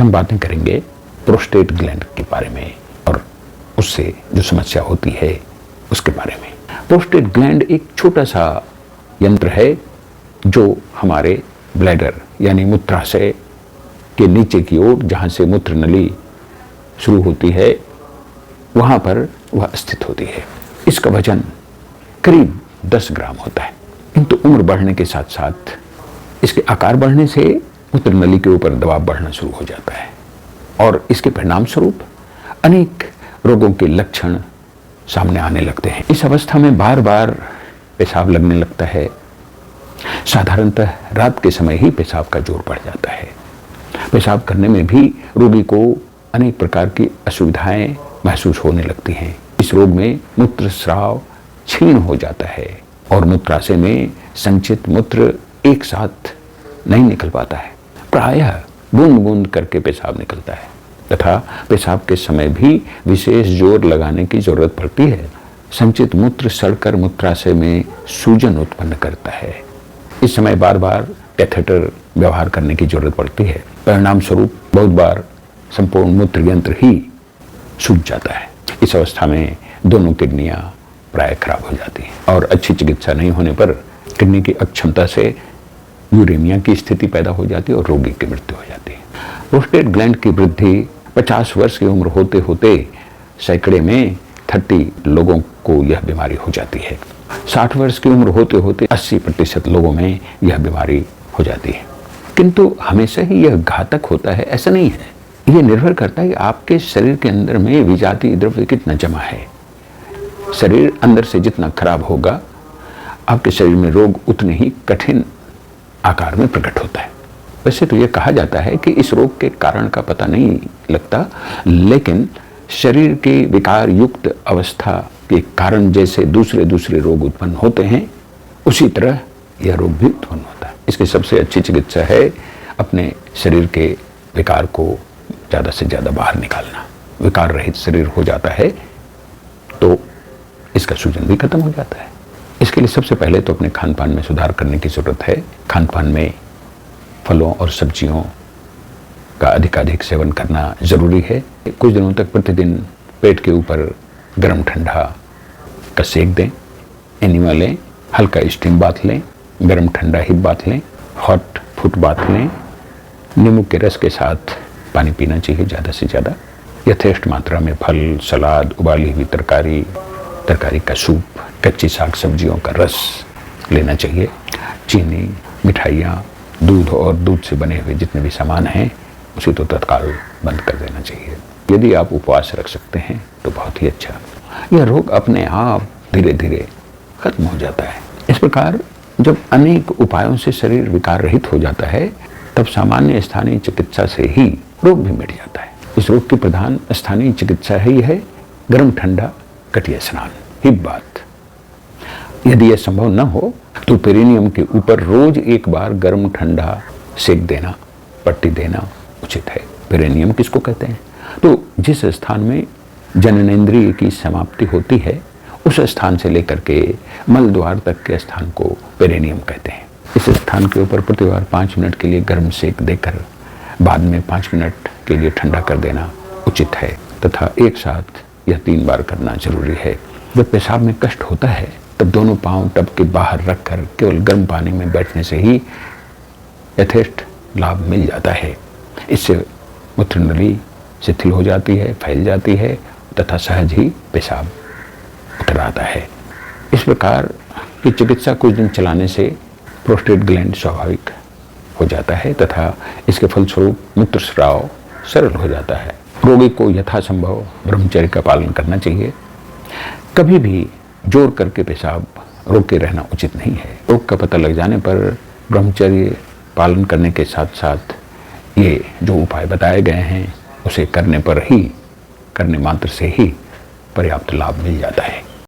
हम बातें करेंगे प्रोस्टेट ग्लैंड के बारे में और उससे जो समस्या होती है उसके बारे में। प्रोस्टेट ग्लैंड एक छोटा सा यंत्र है जो हमारे ब्लैडर यानी मूत्राशय के नीचे की ओर, जहां से मूत्र नली शुरू होती है, वहां पर वह स्थित होती है। इसका वजन करीब 10 ग्राम होता है, किंतु उम्र बढ़ने के साथ साथ इसके आकार बढ़ने से मूत्र नली के ऊपर दबाव बढ़ना शुरू हो जाता है और इसके परिणाम स्वरूप अनेक रोगों के लक्षण सामने आने लगते हैं। इस अवस्था में बार बार पेशाब लगने लगता है। साधारणतः रात के समय ही पेशाब का जोर बढ़ जाता है। पेशाब करने में भी रोगी को अनेक प्रकार की असुविधाएं महसूस होने लगती हैं। इस रोग में मूत्र स्राव क्षीण हो जाता है और मूत्राशय में संचित मूत्र एक साथ नहीं निकल पाता है। प्रायः बूंद बूंद करके पेशाब निकलता है तथा पेशाब के समय भी विशेष जोर लगाने की जरूरत पड़ती है। संचित मूत्र सड़कर मूत्राशय में सूजन उत्पन्न करता है। इस समय बार बार कैथेटर व्यवहार करने की जरूरत पड़ती है। परिणाम स्वरूप बहुत बार संपूर्ण मूत्र यंत्र ही सूज जाता है। इस अवस्था में दोनों किडनियां प्राय खराब हो जाती हैं और अच्छी चिकित्सा नहीं होने पर किडनी की अक्षमता से यूरेमिया की स्थिति पैदा हो जाती है और रोगी की मृत्यु हो जाती है। प्रोस्टेट ग्लैंड की वृद्धि 50 वर्ष की उम्र होते होते सैकड़े में 30 लोगों को यह बीमारी हो जाती है। 60 वर्ष की उम्र होते होते 80% लोगों में यह बीमारी हो जाती है। किंतु हमेशा ही यह घातक होता है ऐसा नहीं है। यह निर्भर करता है कि आपके शरीर के अंदर में विजातीय द्रव्य कितना जमा है। शरीर अंदर से जितना खराब होगा, आपके शरीर में रोग उतने ही कठिन आकार में प्रकट होता है। वैसे तो यह कहा जाता है कि इस रोग के कारण का पता नहीं लगता, लेकिन शरीर के विकार युक्त अवस्था के कारण जैसे दूसरे रोग उत्पन्न होते हैं, उसी तरह यह रोग भी उत्पन्न होता है। इसकी सबसे अच्छी चिकित्सा है अपने शरीर के विकार को ज़्यादा से ज़्यादा बाहर निकालना। विकार रहित शरीर हो जाता है तो इसका सूजन भी खत्म हो जाता है। इसके लिए सबसे पहले तो अपने खान पान में सुधार करने की जरूरत है। खान पान में फलों और सब्जियों का अधिकाधिक सेवन करना जरूरी है। कुछ दिनों तक प्रतिदिन पेट के ऊपर गर्म ठंडा का सेक दें, एनिमा लें, हल्का स्टीम बाथ लें, गर्म ठंडा ही बाथ लें, हॉट फुट बाथ लें। नींबू के रस के साथ पानी पीना चाहिए ज़्यादा से ज़्यादा। यथेष्ट मात्रा में फल, सलाद, उबाली हुई तरकारी का सूप, कच्ची साग सब्जियों का रस लेना चाहिए। चीनी, मिठाइयाँ, दूध और दूध से बने हुए जितने भी सामान हैं उसे तो तत्काल बंद कर देना चाहिए। यदि आप उपवास रख सकते हैं तो बहुत ही अच्छा। यह रोग अपने आप धीरे धीरे खत्म हो जाता है। इस प्रकार जब अनेक उपायों से शरीर विकार रहित हो जाता है, तब सामान्य स्थानीय चिकित्सा से ही रोग भी मिट जाता है। इस रोग की प्रधान स्थानीय चिकित्सा ही है गर्म ठंडा कटिया स्नान, हिप बाथ। यदि यह संभव न हो तो पेरिनियम के ऊपर रोज एक बार गर्म ठंडा सेक देना, पट्टी देना उचित है। पेरिनियम किसको कहते हैं? तो जिस स्थान में जननेंद्रिय की समाप्ति होती है, उस स्थान से लेकर के मल द्वार तक के स्थान को पेरिनियम कहते हैं। इस स्थान के ऊपर प्रतिबार 5 मिनट के लिए गर्म सेक देकर बाद में 5 मिनट के लिए ठंडा कर देना उचित है तथा एक साथ यह 3 बार करना जरूरी है। जब पेशाब में कष्ट होता है तब दोनों पांव टब के बाहर रखकर केवल गर्म पानी में बैठने से ही यथेष्ट लाभ मिल जाता है। इससे मूत्र नली शिथिल हो जाती है, फैल जाती है तथा सहज ही पेशाब उतर आता है। इस प्रकार की चिकित्सा कुछ दिन चलाने से प्रोस्टेट ग्लैंड स्वाभाविक हो जाता है तथा इसके फलस्वरूप मूत्र स्राव सरल हो जाता है। रोगी को यथासंभव ब्रह्मचर्य का पालन करना चाहिए। कभी भी जोर करके पेशाब रोके रहना उचित नहीं है। रोग का पता लग जाने पर ब्रह्मचर्य पालन करने के साथ साथ ये जो उपाय बताए गए हैं उसे करने मात्र से ही पर्याप्त लाभ मिल जाता है।